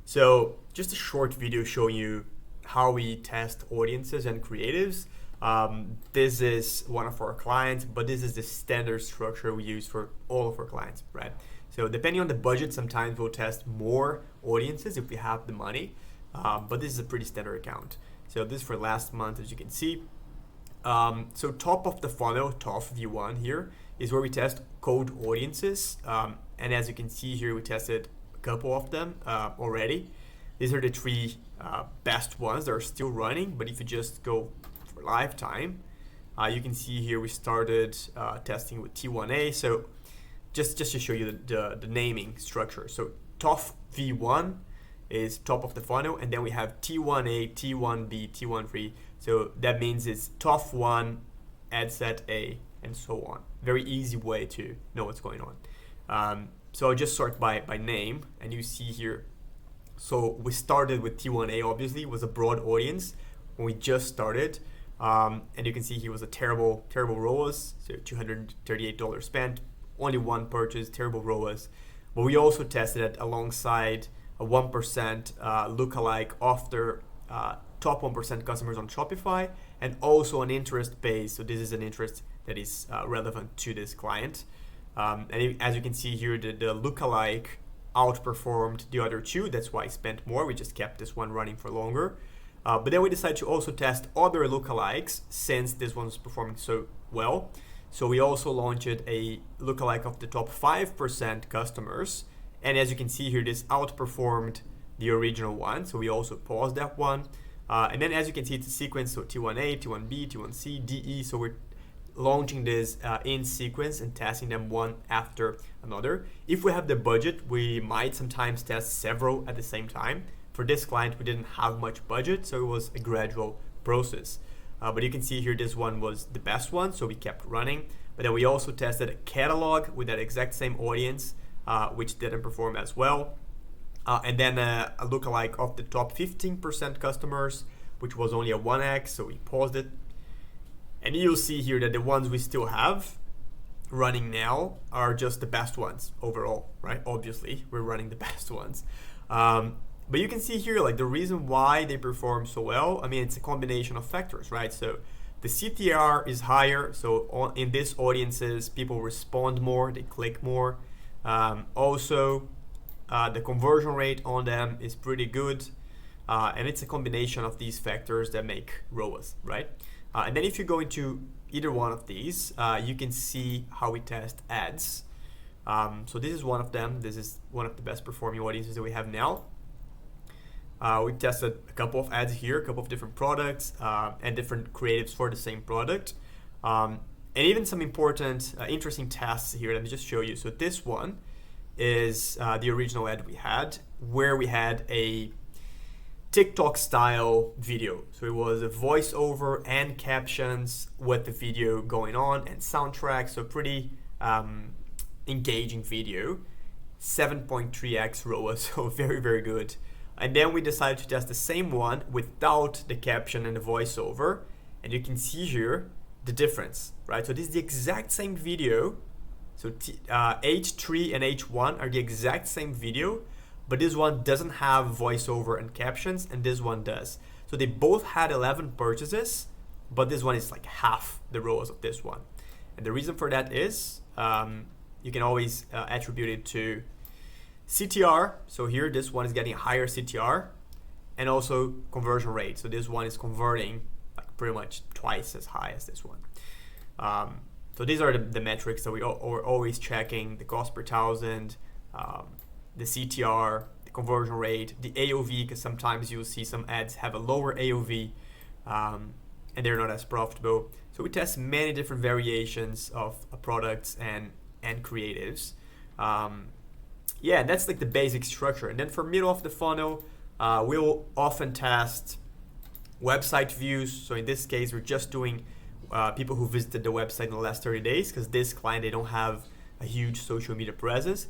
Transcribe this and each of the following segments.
So just a short video showing you how we test audiences and creatives. This is one of our clients, but this is the standard structure we use for all of our clients, right? So depending on the budget, sometimes we'll test more audiences if we have the money, but this is a pretty standard account. So this is for last month, as you can see. So top of the funnel, top V1 here, is where we test cold audiences. And as you can see here, we tested a couple of them already. These are the three best ones that are still running, but if you just go for lifetime, you can see here we started testing with T1A. So just to show you the naming structure. So top V1 is top of the funnel, and then we have T1A, T1B, T13. So that means it's top 1, ad set A, and so on. Very easy way to know what's going on. So I'll just sort by name, and you see here. So we started with T1A, obviously, it was a broad audience when we just started. And you can see here was a terrible ROAS, so $238 spent, only one purchase, terrible ROAS. But we also tested it alongside a 1% lookalike after top 1% customers on Shopify, and also an interest base. So this is an interest that is relevant to this client. As you can see here, the lookalike outperformed the other two. That's why I spent more. We just kept this one running for longer. But then we decided to also test other lookalikes since this one was performing so well. So we also launched a lookalike of the top 5% customers. And as you can see here, this outperformed the original one. So we also paused that one. And then as you can see, it's a sequence. So T1A, T1B, T1C, DE. So we're launching this in sequence and testing them one after another. If we have the budget, we might sometimes test several at the same time. For this client, we didn't have much budget, so it was a gradual process. But you can see here, this one was the best one, so we kept running. But then we also tested a catalog with that exact same audience, which didn't perform as well. And then a lookalike of the top 15% customers, which was only a 1x, so we paused it. And you'll see here that the ones we still have running now are just the best ones overall, right? Obviously, we're running the best ones. But you can see here, like, the reason why they perform so well, I mean, it's a combination of factors, right? So the CTR is higher. So in these audiences, people respond more, they click more. Also, the conversion rate on them is pretty good. And it's a combination of these factors that make ROAS, right? And then if you go into either one of these, you can see how we test ads. So this is one of them. This is one of the best performing audiences that we have now. We tested a couple of ads here, a couple of different products and different creatives for the same product. And even some important, interesting tests here. Let me just show you. So this one is the original ad we had, where we had a TikTok style video. So it was a voiceover and captions with the video going on and soundtrack. So pretty engaging video. 7.3x ROAS, so very, very good. And then we decided to test the same one without the caption and the voiceover. And you can see here the difference, right? So this is the exact same video. So H3 and H1 are the exact same video, but this one doesn't have voiceover and captions, and this one does. So they both had 11 purchases, but this one is like half the ROAS of this one. And the reason for that is you can always attribute it to CTR. So here, this one is getting a higher CTR, and also conversion rate. So this one is converting like pretty much twice as high as this one. So these are the metrics that we are always checking: the cost per thousand, the CTR, the conversion rate, the AOV, because sometimes you'll see some ads have a lower AOV and they're not as profitable. So we test many different variations of products and creatives. Yeah, that's like the basic structure. And then for middle of the funnel, we'll often test website views. So in this case, we're just doing people who visited the website in the last 30 days, because this client, they don't have a huge social media presence.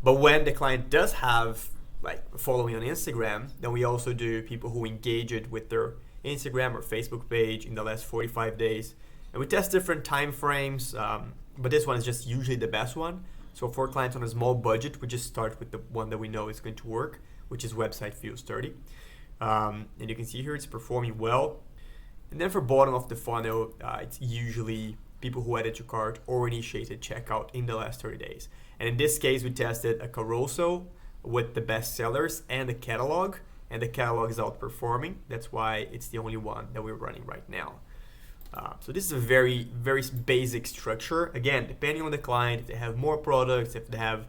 But when the client does have like following on Instagram, then we also do people who engage it with their Instagram or Facebook page in the last 45 days. And we test different time frames, but this one is just usually the best one. So for clients on a small budget, we just start with the one that we know is going to work. which is website feels dirty. And you can see here it's performing well. And then for bottom of the funnel, it's usually people who added to cart or initiated checkout in the last 30 days. And in this case, we tested a carousel with the best sellers and a catalog, and the catalog is outperforming. That's why it's the only one that we're running right now. So this is a very, very basic structure. Again, depending on the client, if they have more products, if they have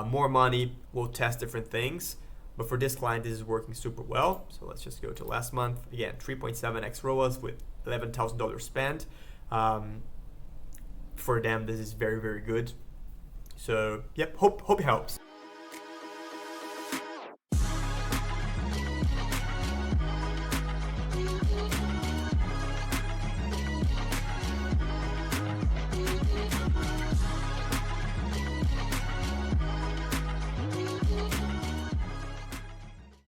more money, we'll test different things. But for this client, this is working super well. So let's just go to last month. Again, 3.7x ROAS with $11,000 spent. For them, this is very, very good. So, yep, hope it helps.